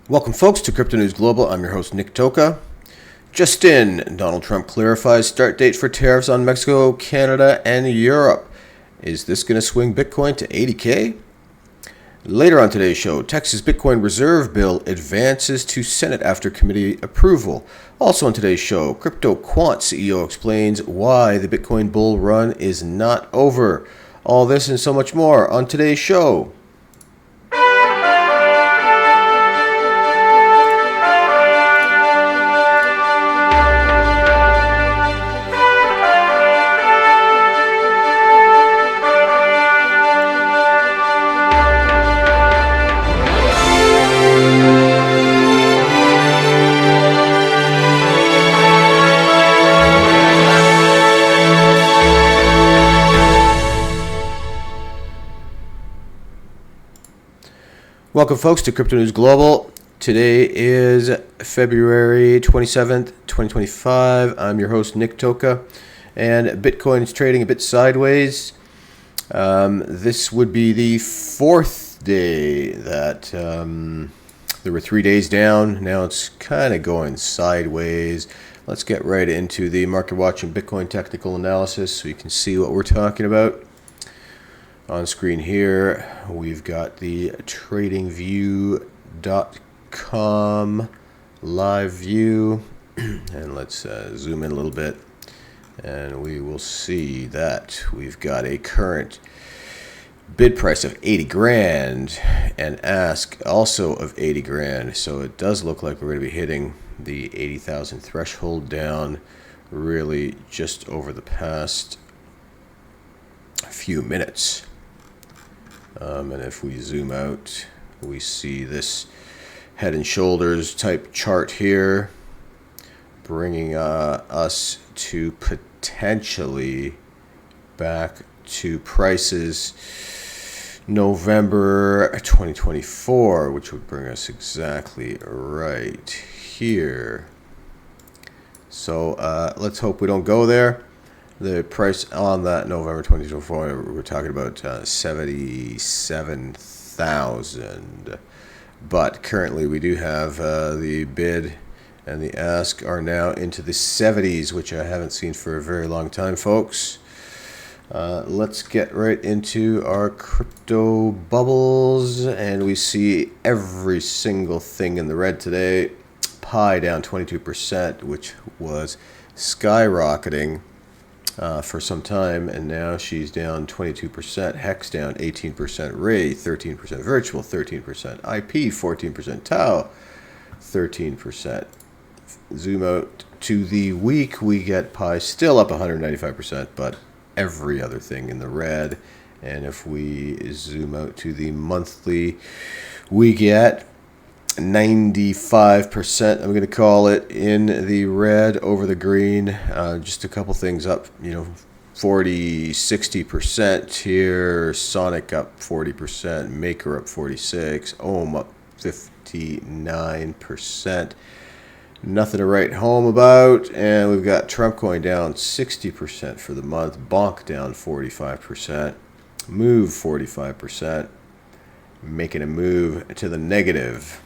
Welcome, folks, to Crypto News Global. I'm your host, Nick Toka. Just in, Donald Trump clarifies start date for tariffs on Mexico, Canada, and Europe. Is this going to swing Bitcoin to 80K? Later on today's show, Texas Bitcoin Reserve Bill advances to Senate after committee approval. Also on today's show, Cryptoquant CEO explains why the Bitcoin bull run is not over. All this and so much more on today's show. Welcome, folks, to Crypto News Global. Today is February 27th, 2025. I'm your host, Nick Toka, and Bitcoin is trading a bit sideways. This would be the fourth day that there were 3 days down. Now it's kind of going sideways. Let's get right into the market watch and Bitcoin technical analysis so you can see what we're talking about. On screen here, we've got the tradingview.com live view, and let's zoom in a little bit, and we will see that we've got a current bid price of 80 grand and ask also of 80 grand. So it does look like we're going to be hitting the 80,000 threshold down really just over the past few minutes. And if we zoom out, we see this head and shoulders type chart here, bringing us to potentially back to prices November 2024, which would bring us exactly right here. So let's hope we don't go there. The price on that November 2024, we're talking about 77,000. But currently we do have the bid and the ask are now into the 70s, which I haven't seen for a very long time, folks. Let's get right into our crypto bubbles, and we see every single thing in the red today. Pi down 22%, which was skyrocketing for some time, and now she's down 22%, Hex down 18%, Ray 13%, Virtual 13%, IP 14%, Tau 13%. Zoom out to the week, we get Pi still up 195%, but every other thing in the red. And if we zoom out to the monthly, we get 95%, I'm going to call it, in the red over the green. Just a couple things up, 40-60% here. Sonic up 40%, Maker up 46%, Ohm up 59%. Nothing to write home about. And we've got Trump coin down 60% for the month, Bonk down 45%, Move 45%, making a move to the negative.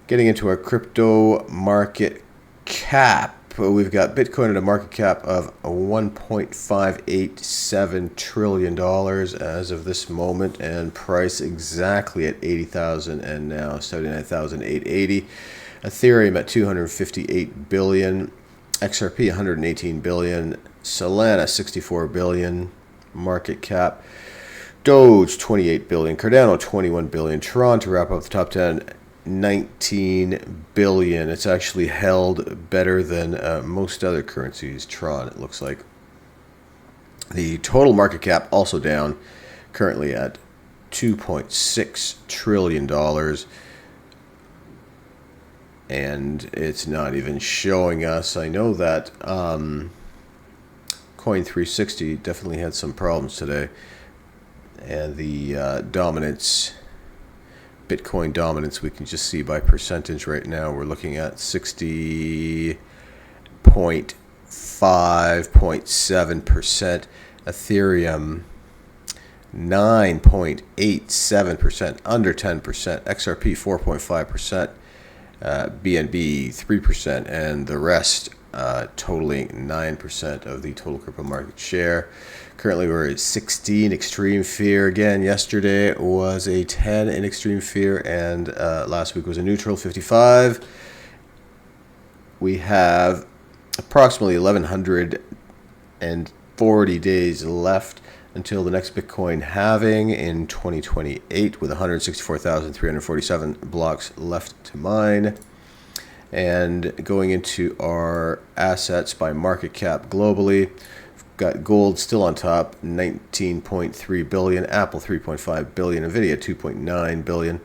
Getting into our crypto market cap, we've got Bitcoin at a market cap of $1.587 trillion as of this moment, and price exactly at 80,000 and now 79,880. Ethereum at 258 billion, XRP 118 billion, Solana 64 billion market cap, Doge 28 billion, Cardano 21 billion, Tron to wrap up the top 10. 19 billion. It's actually held better than most other currencies. Tron, it looks like. The total market cap also down, currently at $2.6 trillion. And it's not even showing us. I know that Coin360 definitely had some problems today. And the dominance, Bitcoin dominance, we can just see by percentage right now. We're looking at 60.5.7%. Ethereum 9.87%, under 10%. XRP 4.5%. BNB 3%, and the rest totaling 9% of the total crypto market share. Currently, we're at 16 extreme fear. Again, yesterday was a 10 in extreme fear, and last week was a neutral 55. We have approximately 1,140 days left until the next Bitcoin halving in 2028, with 164,347 blocks left to mine. And going into our assets by market cap globally, we've got gold still on top, 19.3 billion, Apple 3.5 billion, Nvidia 2.9 billion.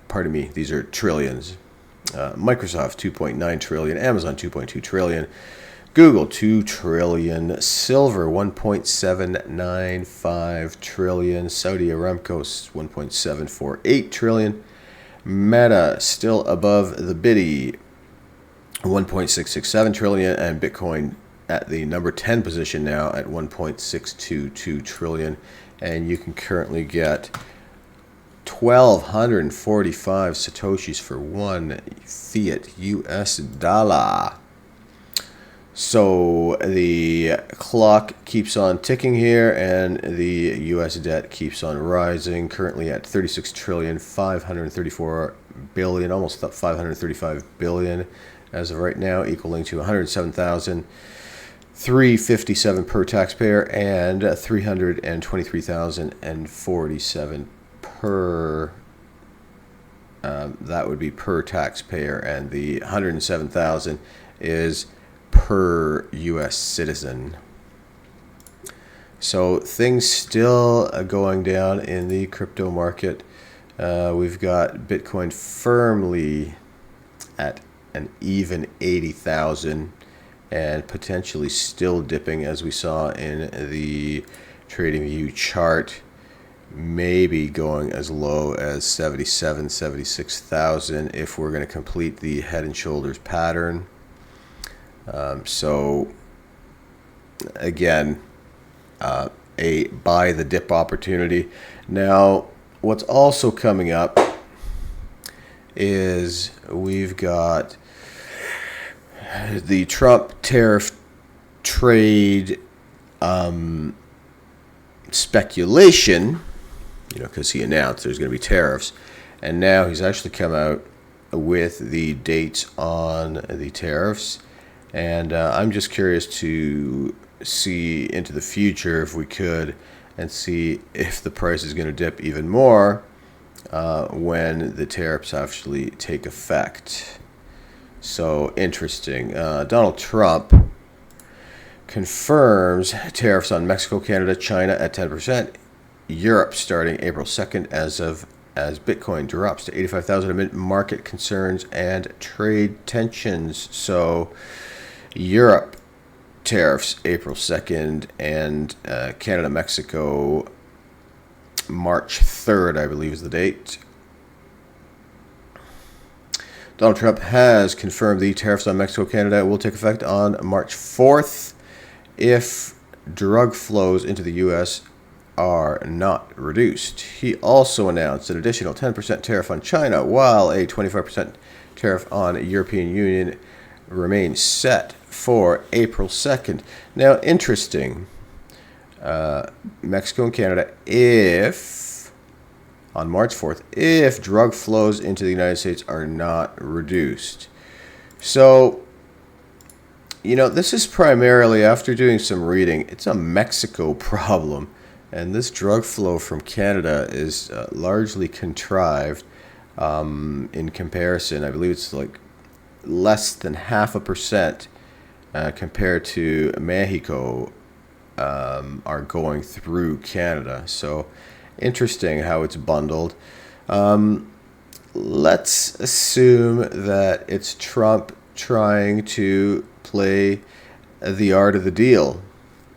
Pardon me, these are trillions. Microsoft 2.9 trillion, Amazon 2.2 trillion, Google 2 trillion, silver 1.795 trillion, Saudi Aramco 1.748 trillion, Meta still above the biddy 1.667 trillion, and Bitcoin at the number 10 position now at 1.622 trillion. And you can currently get 1,245 Satoshis for one fiat US dollar. So the clock keeps on ticking here, and the US debt keeps on rising, currently at 36 trillion 534 billion, almost up 535 billion as of right now, equaling to 107,357 per taxpayer and 323,047 per that would be per taxpayer, and the 107,000 is per US citizen. So things still going down in the crypto market. We've got Bitcoin firmly at an even 80,000 and potentially still dipping, as we saw in the TradingView chart, maybe going as low as 77, 76,000 if we're going to complete the head and shoulders pattern. So again, a buy the dip opportunity. Now, what's also coming up is we've got the Trump tariff trade speculation, because he announced there's going to be tariffs, and now he's actually come out with the dates on the tariffs. And I'm just curious to see into the future, if we could, and see if the price is going to dip even more when the tariffs actually take effect. So interesting. Donald Trump confirms tariffs on Mexico, Canada, China at 10%. Europe starting April 2nd as Bitcoin drops to 85,000 amid market concerns and trade tensions. So Europe tariffs April 2nd, and Canada, Mexico March 3rd, I believe is the date. Donald Trump has confirmed the tariffs on Mexico, Canada will take effect on March 4th if drug flows into the U.S. are not reduced. He also announced an additional 10% tariff on China, while a 25% tariff on European Union remains set for April 2nd. Now, interesting, Mexico and Canada, if on March 4th, if drug flows into the United States are not reduced. So, this is primarily, after doing some reading, it's a Mexico problem. And this drug flow from Canada is largely contrived in comparison. I believe it's like less than 0.5% compared to Mexico are going through Canada. So interesting how it's bundled. Let's assume that it's Trump trying to play the art of the deal.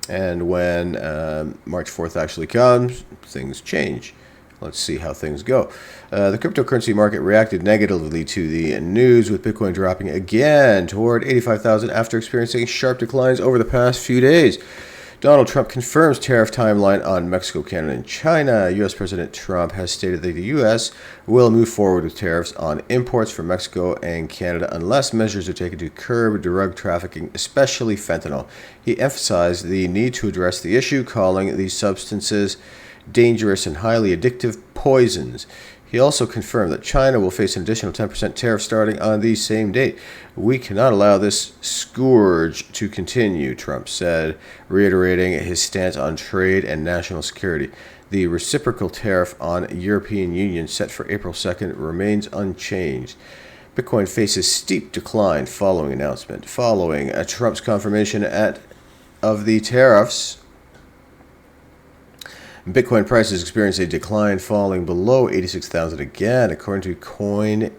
And when March 4th actually comes, things change. Let's see how things go. The cryptocurrency market reacted negatively to the news, with Bitcoin dropping again toward 85,000 after experiencing sharp declines over the past few days. Donald Trump confirms tariff timeline on Mexico, Canada, and China. U.S. President Trump has stated that the U.S. will move forward with tariffs on imports from Mexico and Canada unless measures are taken to curb drug trafficking, especially fentanyl. He emphasized the need to address the issue, calling these substances dangerous and highly addictive poisons. He also confirmed that China will face an additional 10% tariff starting on the same date. We cannot allow this scourge to continue, Trump said, reiterating his stance on trade and national security. The reciprocal tariff on European Union set for April 2nd remains unchanged. Bitcoin faces steep decline following announcement. Following Trump's confirmation of the tariffs, Bitcoin prices experienced a decline, falling below 86,000 again. According to CoinGape,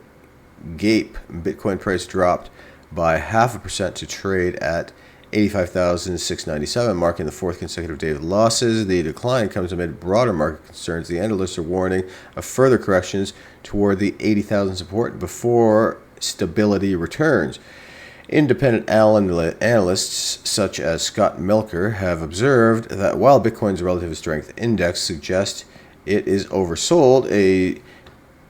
Bitcoin price dropped by 0.5% to trade at 85,697, marking the fourth consecutive day of losses. The decline comes amid broader market concerns. The analysts are warning of further corrections toward the 80,000 support before stability returns. Independent analysts such as Scott Melker have observed that while Bitcoin's relative strength index suggests it is oversold, a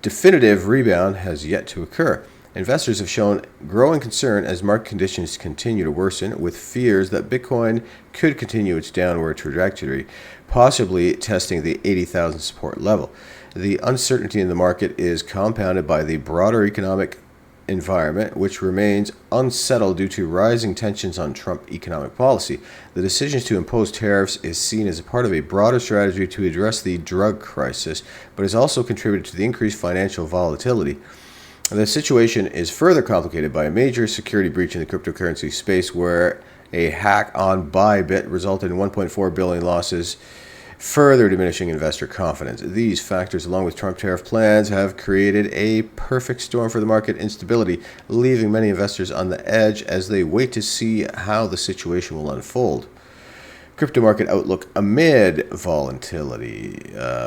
definitive rebound has yet to occur. Investors have shown growing concern as market conditions continue to worsen, with fears that Bitcoin could continue its downward trajectory, possibly testing the 80,000 support level. The uncertainty in the market is compounded by the broader economic environment, which remains unsettled due to rising tensions on Trump economic policy. The decision to impose tariffs is seen as a part of a broader strategy to address the drug crisis, but has also contributed to the increased financial volatility. The situation is further complicated by a major security breach in the cryptocurrency space, where a hack on Bybit resulted in 1.4 billion losses, further diminishing investor confidence. These factors, along with Trump tariff plans, have created a perfect storm for the market instability, leaving many investors on the edge as they wait to see how the situation will unfold. Crypto market outlook amid volatility.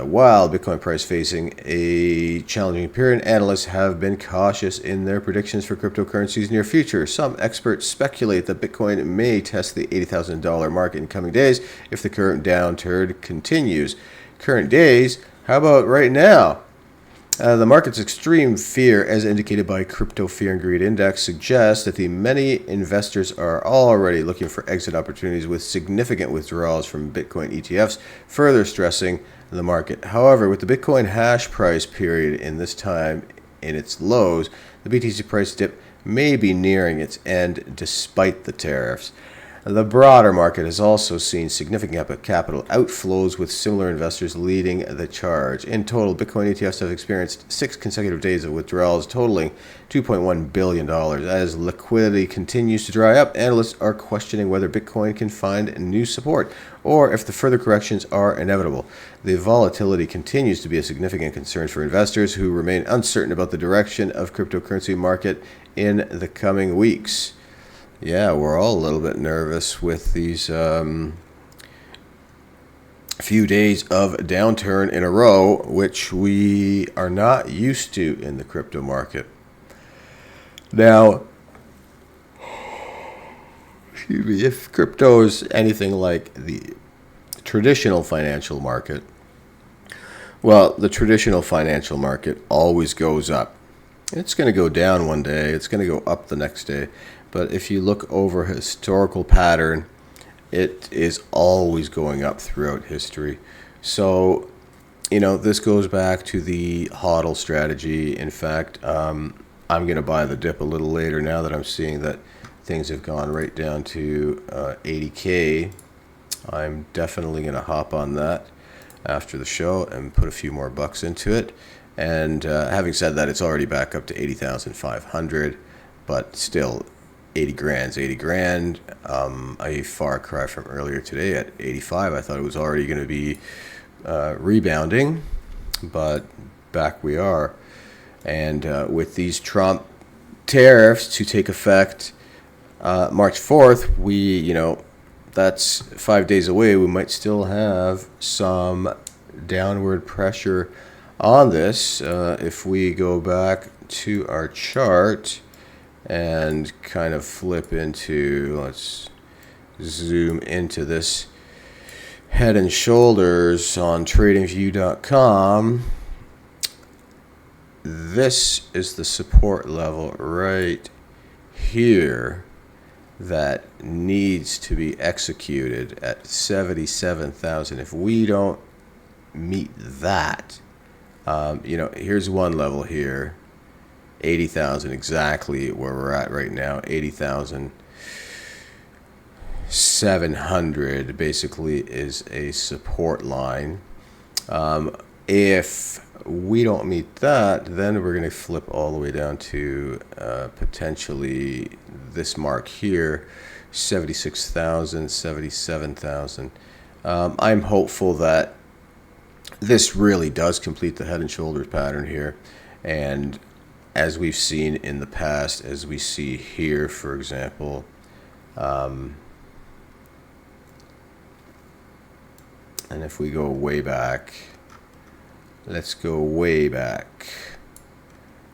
While Bitcoin price facing a challenging period, analysts have been cautious in their predictions for cryptocurrency's near future. Some experts speculate that Bitcoin may test the $80,000 mark in coming days if the current downturn continues. Current days? How about right now? The market's extreme fear, as indicated by Crypto Fear and Greed Index, suggests that the many investors are already looking for exit opportunities with significant withdrawals from Bitcoin ETFs, further stressing the market. However, with the Bitcoin hash price period in this time in its lows, the BTC price dip may be nearing its end despite the tariffs. The broader market has also seen significant capital outflows, with similar investors leading the charge. In total, Bitcoin ETFs have experienced 6 consecutive days of withdrawals, totaling $2.1 billion. As liquidity continues to dry up, analysts are questioning whether Bitcoin can find new support or if the further corrections are inevitable. The volatility continues to be a significant concern for investors who remain uncertain about the direction of cryptocurrency market in the coming weeks. Yeah, we're all a little bit nervous with these few days of downturn in a row, which we are not used to in the crypto market. Now, if crypto is anything like the traditional financial market, well, the traditional financial market always goes up. It's going to go down one day, it's going to go up the next day. But if you look over a historical pattern, it is always going up throughout history. So, this goes back to the HODL strategy. In fact, I'm going to buy the dip a little later now that I'm seeing that things have gone right down to 80K. I'm definitely going to hop on that after the show and put a few more bucks into it. And having said that, it's already back up to 80,500, but still 80 grand, a far cry from earlier today at 85. I thought it was already going to be rebounding, but back we are. And with these Trump tariffs to take effect March 4th, that's 5 days away. We might still have some downward pressure on this. If we go back to our chart and kind of flip into, let's zoom into this head and shoulders on tradingview.com, this is the support level right here that needs to be executed at 77,000. If we don't meet that, here's one level here, 80,000, exactly where we're at right now, 80,700 basically is a support line. If we don't meet that, then we're going to flip all the way down to potentially this mark here, 76,000, 77,000. I'm hopeful that this really does complete the head and shoulders pattern here, and as we've seen in the past, as we see here, for example, and if we go way back, let's go way back,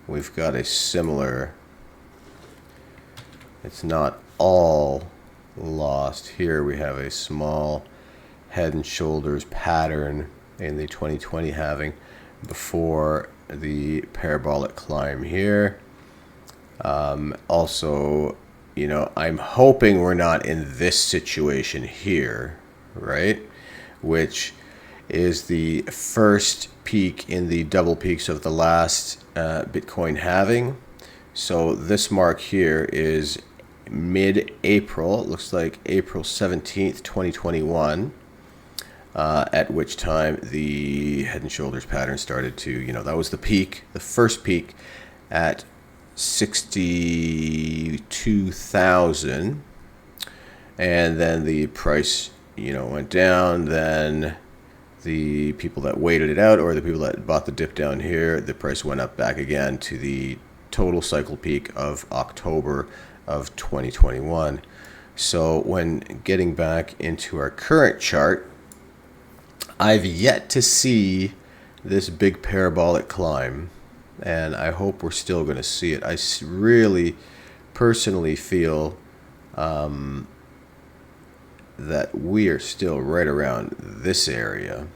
we've got a similar, it's not all lost. Here we have a small head and shoulders pattern in the 2020 halving before the parabolic climb here. Also, I'm hoping we're not in this situation here, right? Which is the first peak in the double peaks of the last Bitcoin halving. So this mark here is mid-April. It looks like April 17th, 2021. At which time the head and shoulders pattern started to, that was the peak, the first peak at 62,000. And then the price, went down. Then the people that waited it out, or the people that bought the dip down here, the price went up back again to the total cycle peak of October of 2021. So when getting back into our current chart, I've yet to see this big parabolic climb, and I hope we're still going to see it. I really personally feel that we are still right around this area.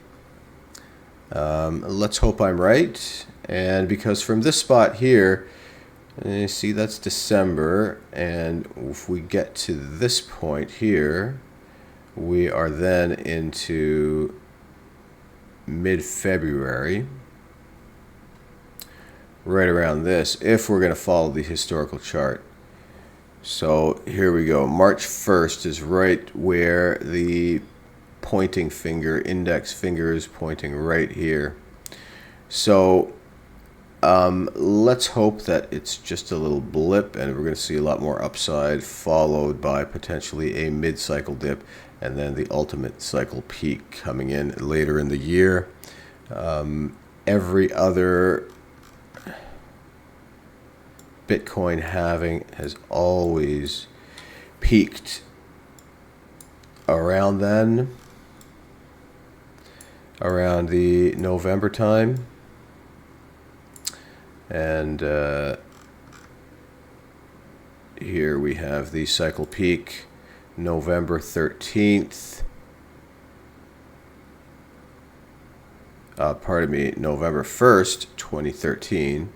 Let's hope I'm right, and because from this spot here, you see that's December, and if we get to this point here, we are then into mid-February, right around this, if we're going to follow the historical chart. So here we go. March 1st is right where the pointing finger, index finger, is pointing right here. So let's hope that it's just a little blip and we're going to see a lot more upside, followed by potentially a mid-cycle dip, and then the ultimate cycle peak coming in later in the year. Every other Bitcoin halving has always peaked around then, around the November time. And here we have the cycle peak November 13th. November 1st, 2013.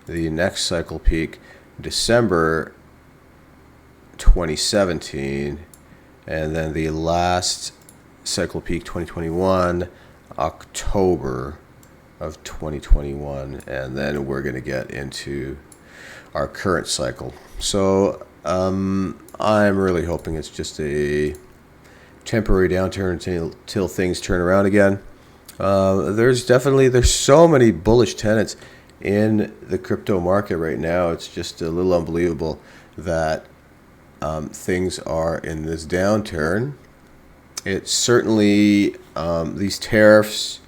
The next cycle peak, December 2017. And then the last cycle peak, 2021, October of 2021. And then we're going to get into our current cycle. So I'm really hoping it's just a temporary downturn until things turn around again. There's so many bullish tenets in the crypto market right now. It's just a little unbelievable that things are in this downturn. It's certainly these tariffs.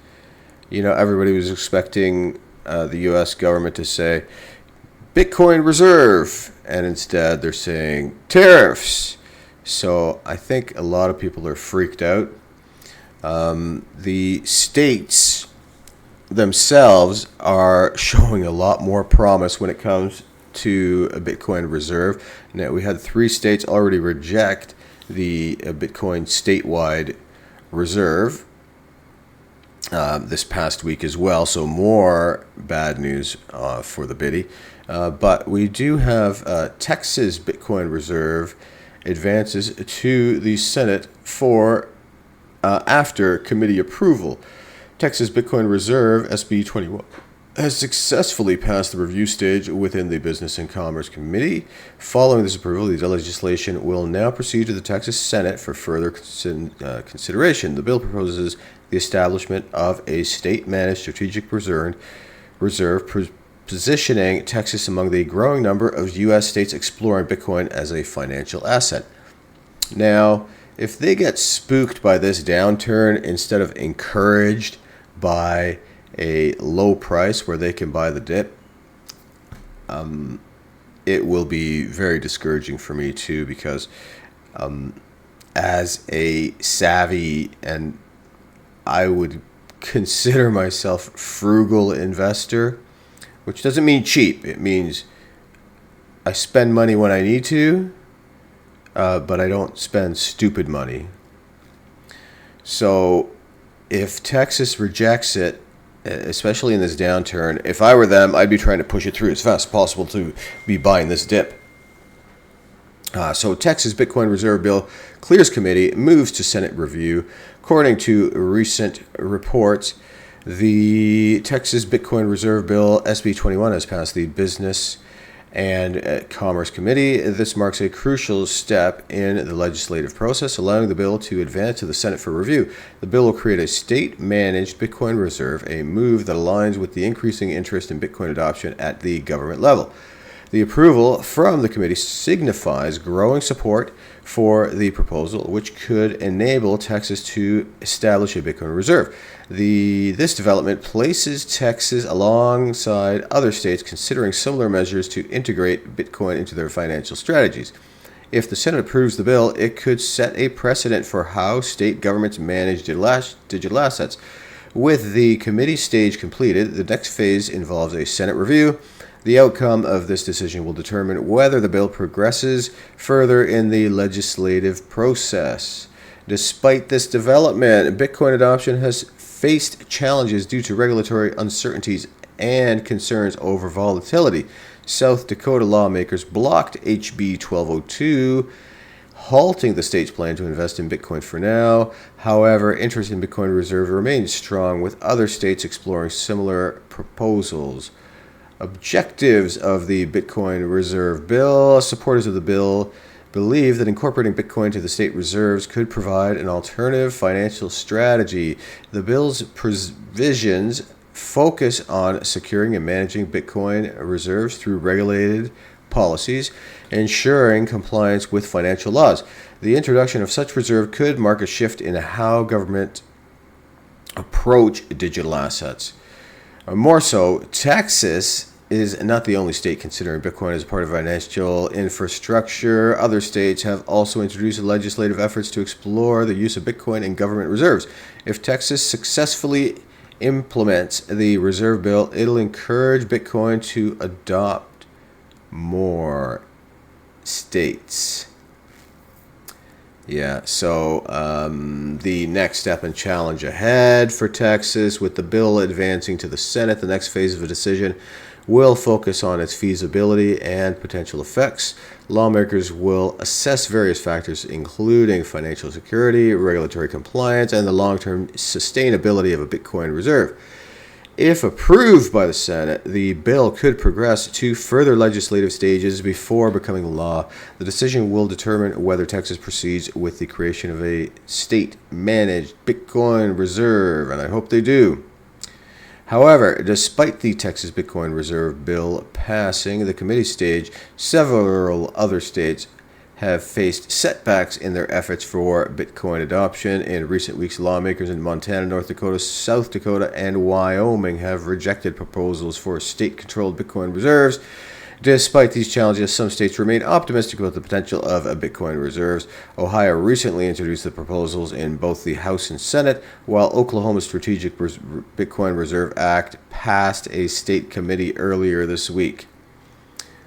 Everybody was expecting the U.S. government to say Bitcoin reserve, and instead they're saying tariffs. So I think a lot of people are freaked out. The states themselves are showing a lot more promise when it comes to a Bitcoin reserve. Now, we had 3 states already reject the Bitcoin statewide Reserve this past week as well. So more bad news for the biddy. But we do have Texas Bitcoin Reserve advances to the Senate for after committee approval. Texas Bitcoin Reserve, SB 21, has successfully passed the review stage within the Business and Commerce Committee. Following this approval, the legislation will now proceed to the Texas Senate for further consideration. The bill proposes the establishment of a state-managed strategic reserve positioning Texas among the growing number of U.S. states exploring Bitcoin as a financial asset. Now, if they get spooked by this downturn instead of encouraged by a low price where they can buy the dip, it will be very discouraging for me too, because as a savvy, and I would consider myself frugal investor, which doesn't mean cheap. It means I spend money when I need to, but I don't spend stupid money. So if Texas rejects it, especially in this downturn, if I were them, I'd be trying to push it through as fast as possible to be buying this dip. So Texas Bitcoin Reserve Bill clears committee, moves to Senate review. According to recent reports, the Texas Bitcoin Reserve Bill, SB 21, has passed the Business and Commerce Committee. This marks a crucial step in the legislative process, allowing the bill to advance to the Senate for review. The bill will create a state-managed Bitcoin reserve, a move that aligns with the increasing interest in Bitcoin adoption at the government level. The approval from the committee signifies growing support for the proposal, which could enable Texas to establish a Bitcoin reserve. This development places Texas alongside other states considering similar measures to integrate Bitcoin into their financial strategies. If the Senate approves the bill, it could set a precedent for how state governments manage digital assets. With the committee stage completed, the next phase involves a Senate review. The outcome of this decision will determine whether the bill progresses further in the legislative process. Despite this development, Bitcoin adoption has faced challenges due to regulatory uncertainties and concerns over volatility. South Dakota lawmakers blocked HB 1202, halting the state's plan to invest in Bitcoin for now. However, interest in Bitcoin Reserve remains strong, with other states exploring similar proposals. Objectives of the Bitcoin Reserve Bill. Supporters of the bill believe that incorporating Bitcoin to the state reserves could provide an alternative financial strategy. The bill's provisions focus on securing and managing Bitcoin reserves through regulated policies, ensuring compliance with financial laws. The introduction of such reserve could mark a shift in how government approach digital assets. More so, Texas is not the only state considering Bitcoin as part of financial infrastructure. Other states have also introduced legislative efforts to explore the use of Bitcoin in government reserves. If Texas successfully implements the reserve bill, it'll encourage Bitcoin to adopt more states. Yeah, so the next step and challenge ahead for Texas, with the bill advancing to the Senate, the next phase of a decision will focus on its feasibility and potential effects. Lawmakers will assess various factors, including financial security, regulatory compliance, and the long-term sustainability of a Bitcoin reserve. If approved by the Senate, the bill could progress to further legislative stages before becoming law. The decision will determine whether Texas proceeds with the creation of a state-managed Bitcoin reserve, and I hope they do. However, despite the Texas Bitcoin Reserve Bill passing the committee stage, several other states have faced setbacks in their efforts for Bitcoin adoption. In recent weeks, lawmakers in Montana, North Dakota, South Dakota, and Wyoming have rejected proposals for state-controlled Bitcoin reserves. Despite these challenges, some states remain optimistic about the potential of Bitcoin reserves. Ohio recently introduced the proposals in both the House and Senate, while Oklahoma's Strategic Bitcoin Reserve Act passed a state committee earlier this week.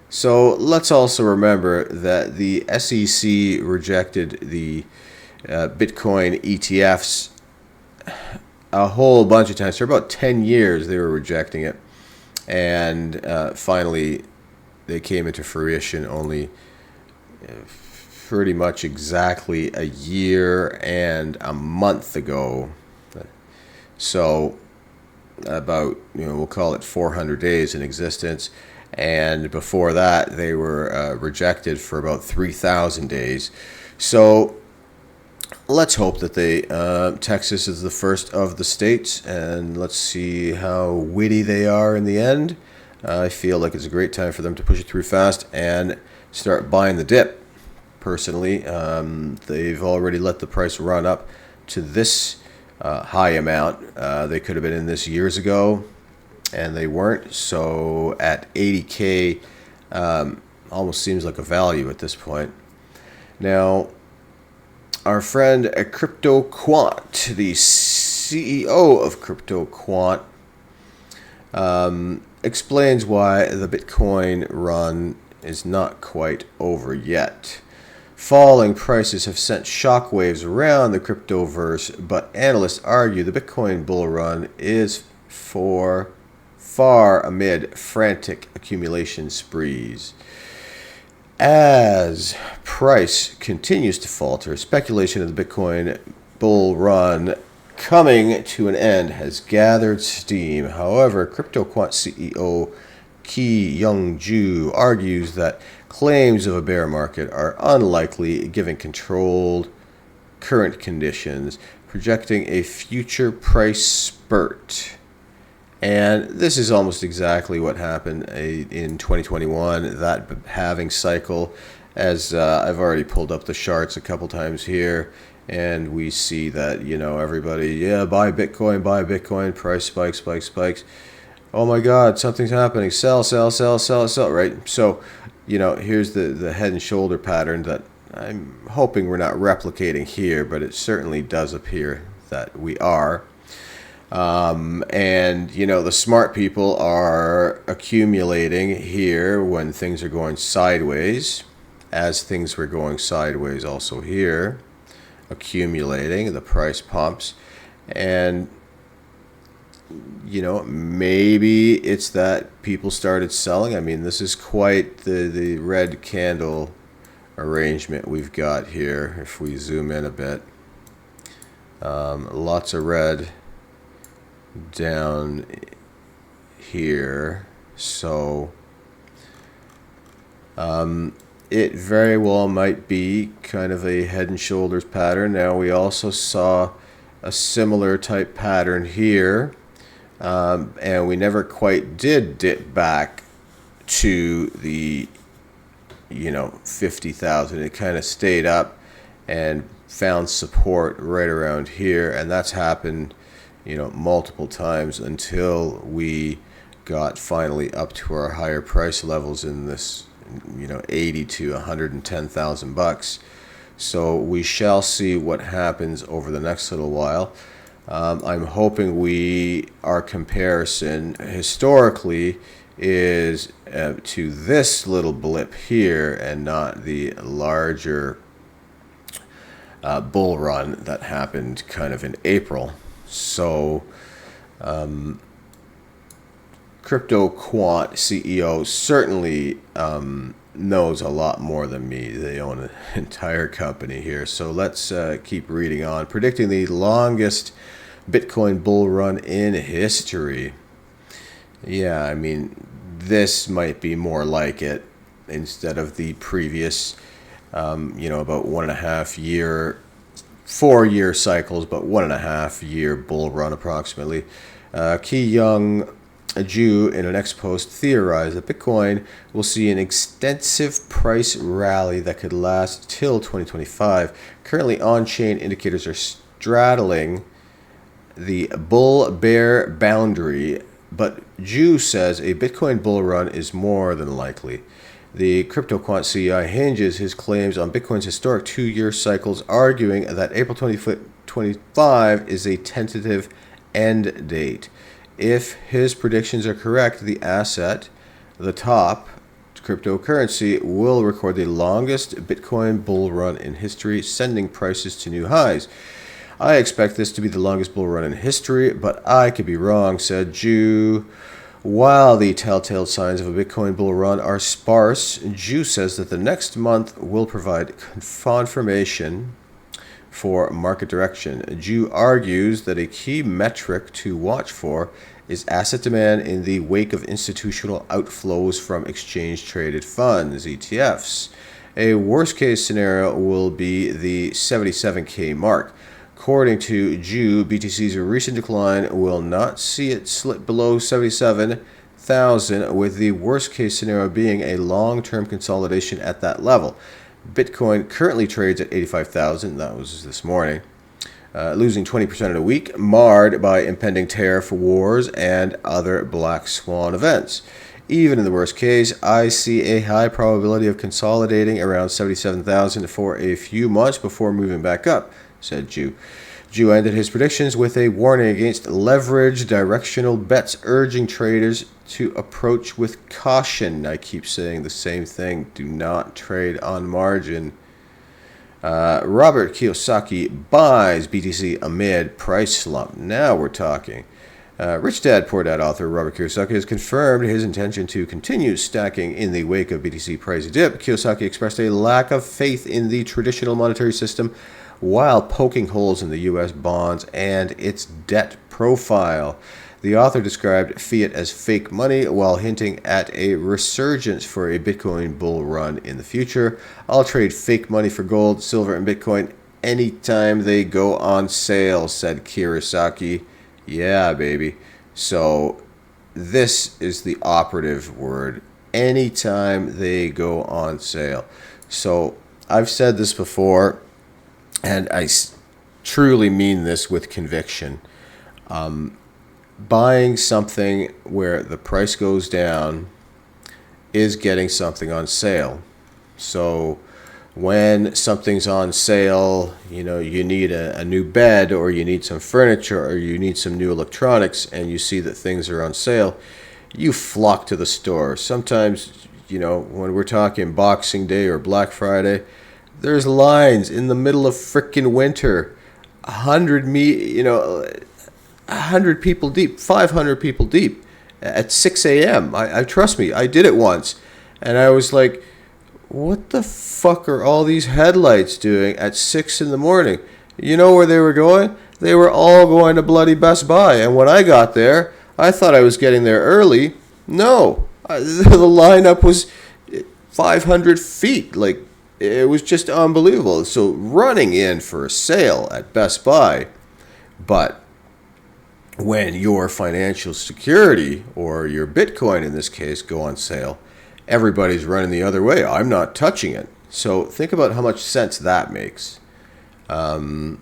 So let's also remember that the SEC rejected the Bitcoin ETFs a whole bunch of times. For about 10 years, they were rejecting it. And finally, they came into fruition only pretty much exactly a year and a month ago. So about, we'll call it 400 days in existence. And before that, they were rejected for about 3,000 days. So let's hope that Texas is the first of the states, and let's see how witty they are in the end. I feel like it's a great time for them to push it through fast and start buying the dip. Personally, they've already let the price run up to this high amount. They could have been in this years ago, and they weren't. So at 80K, almost seems like a value at this point. Now, our friend Cryptoquant, the CEO of Cryptoquant, explains why the Bitcoin run is not quite over yet. Falling prices have sent shockwaves around the cryptoverse, but analysts argue the Bitcoin bull run is far amid frantic accumulation sprees. As price continues to falter, speculation of the Bitcoin bull run coming to an end has gathered steam. However, Cryptoquant CEO Ki-Young Ju argues that claims of a bear market are unlikely given controlled current conditions, projecting a future price spurt. And this is almost exactly what happened in 2021, that halving cycle, as I've already pulled up the charts a couple times here, and we see that, everybody, buy Bitcoin, price spikes. Oh my God, something's happening, sell, right? So, here's the head and shoulder pattern that I'm hoping we're not replicating here, but it certainly does appear that we are. And the smart people are accumulating here when things are going sideways, as things were going sideways also here, accumulating, the price pumps, and maybe it's that people started selling. I mean, this is quite the red candle arrangement we've got here. If we zoom in a bit, lots of red down here, so it very well might be kind of a head and shoulders pattern. Now, we also saw a similar type pattern here, and we never quite did dip back to the 50,000. It kind of stayed up and found support right around here, and that's happened multiple times until we got finally up to our higher price levels in this 80 to 110,000 bucks. So we shall see what happens over the next little while. I'm hoping our comparison historically is to this little blip here and not the larger bull run that happened kind of in April. So, Cryptoquant CEO certainly knows a lot more than me. They own an entire company here. So let's keep reading on. Predicting the longest Bitcoin bull run in history. Yeah, I mean, this might be more like it instead of the previous, about 1.5 year 4-year cycles, but 1.5 year bull run approximately. Ki-Young Ju, in an ex post, theorized that Bitcoin will see an extensive price rally that could last till 2025. Currently, on-chain indicators are straddling the bull-bear boundary, but Ju says a Bitcoin bull run is more than likely. The Cryptoquant CEO hinges his claims on Bitcoin's historic 2-year cycles, arguing that April 2025 is a tentative end date. If his predictions are correct, the asset, the top cryptocurrency, will record the longest Bitcoin bull run in history, sending prices to new highs. I expect this to be the longest bull run in history, but I could be wrong, said Jew. While the telltale signs of a Bitcoin bull run are sparse, Jew says that the next month will provide confirmation for market direction. Jew argues that a key metric to watch for is asset demand in the wake of institutional outflows from exchange-traded funds, ETFs. A worst-case scenario will be the 77K mark. According to Jew, BTC's recent decline will not see it slip below 77,000, with the worst-case scenario being a long-term consolidation at that level. Bitcoin currently trades at 85,000. That was this morning. Losing 20% in a week, marred by impending tariff wars and other black swan events. Even in the worst case, I see a high probability of consolidating around 77,000 for a few months before moving back up, said Jew. Jew ended his predictions with a warning against leverage directional bets, urging traders to approach with caution. I keep saying the same thing. Do not trade on margin. Robert Kiyosaki buys BTC amid price slump. Now we're talking. Rich Dad Poor Dad author Robert Kiyosaki has confirmed his intention to continue stacking in the wake of BTC price dip. Kiyosaki expressed a lack of faith in the traditional monetary system while poking holes in the U.S. bonds and its debt profile. The author described fiat as fake money while hinting at a resurgence for a Bitcoin bull run in the future. I'll trade fake money for gold, silver, and Bitcoin anytime they go on sale, said Kiyosaki. Yeah, baby. So this is the operative word. Anytime they go on sale. So I've said this before, and I truly mean this with conviction. Buying something where the price goes down is getting something on sale. So when something's on sale, you know, you need a new bed, or you need some furniture, or you need some new electronics, and you see that things are on sale, you flock to the store. Sometimes, you know, when we're talking Boxing Day or Black Friday, there's lines in the middle of frickin' winter. 100 people deep, 500 people deep at 6 a.m. I trust me, I did it once. And I was like, what the fuck are all these headlights doing at 6 in the morning? You know where they were going? They were all going to bloody Best Buy. And when I got there, I thought I was getting there early. No, the lineup was 500 feet. Like, it was just unbelievable. So running in for a sale at Best Buy, but when your financial security, or your Bitcoin in this case, go on sale, everybody's running the other way. I'm not touching it. So think about how much sense that makes. I'm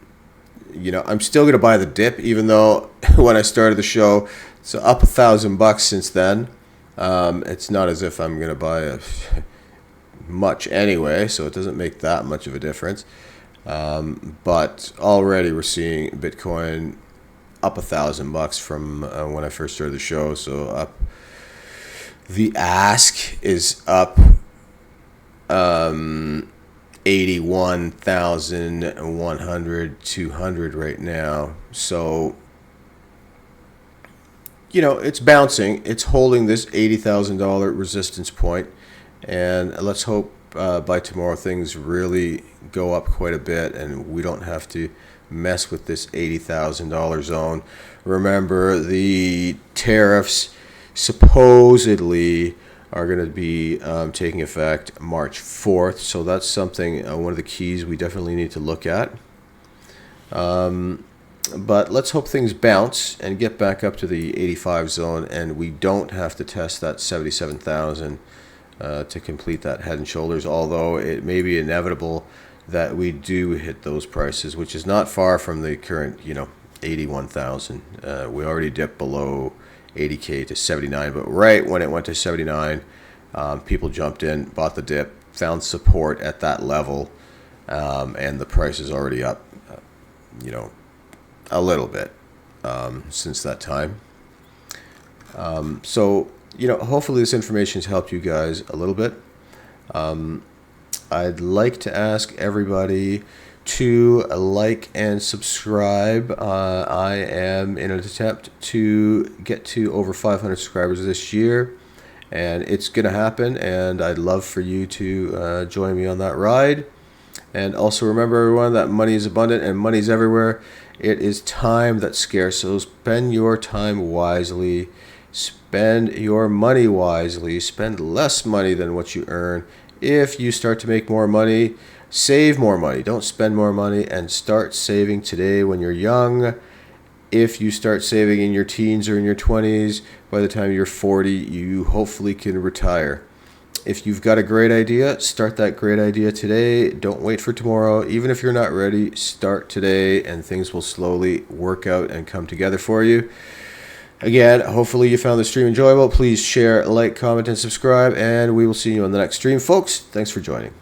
still going to buy the dip, even though when I started the show, it's up $1,000 since then. It's not as if I'm going to buy much anyway, so it doesn't make that much of a difference. But already we're seeing Bitcoin up $1,000 from when I first started the show. So up, the ask is up 81,100, 200 right now. So, you know, it's bouncing. It's holding this $80,000 resistance point, and let's hope by tomorrow things really go up quite a bit and we don't have to mess with this $80,000 zone. Remember, the tariffs supposedly are going to be taking effect March 4th, so that's something, one of the keys we definitely need to look at. But let's hope things bounce and get back up to the 85 zone, and we don't have to test that 77,000 to complete that head and shoulders, although it may be inevitable that we do hit those prices, which is not far from the current, 81,000. We already dipped below 80K to 79, but right when it went to 79, people jumped in, bought the dip, found support at that level, and the price is already up, a little bit since that time. So, hopefully this information has helped you guys a little bit. I'd like to ask everybody to like and subscribe. I am in an attempt to get to over 500 subscribers this year, and it's going to happen, and I'd love for you to join me on that ride. And also remember, everyone, that money is abundant and money's everywhere. It is time that's scarce, so spend your time wisely. Spend your money wisely. Spend less money than what you earn. If you start to make more money, save more money. Don't spend more money, and start saving today when you're young. If you start saving in your teens or in your 20s, by the time you're 40, you hopefully can retire. If you've got a great idea, start that great idea today. Don't wait for tomorrow. Even if you're not ready, start today, and things will slowly work out and come together for you. Again, hopefully you found the stream enjoyable. Please share, like, comment, and subscribe, and we will see you on the next stream, folks. Thanks for joining.